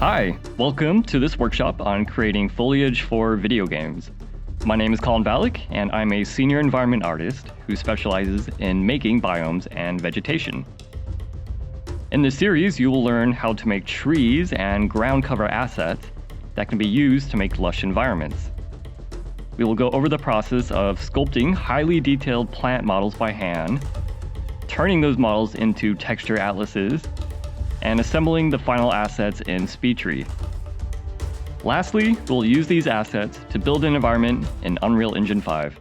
Hi, welcome to this workshop on creating foliage for video games. My name is Colin Valek, and I'm a senior environment artist who specializes in making biomes and vegetation. In this series, you will learn how to make trees and ground cover assets that can be used to make lush environments. We will go over the process of sculpting highly detailed plant models by hand, turning those models into texture atlases, and assembling the final assets in SpeedTree. Lastly, we'll use these assets to build an environment in Unreal Engine 5.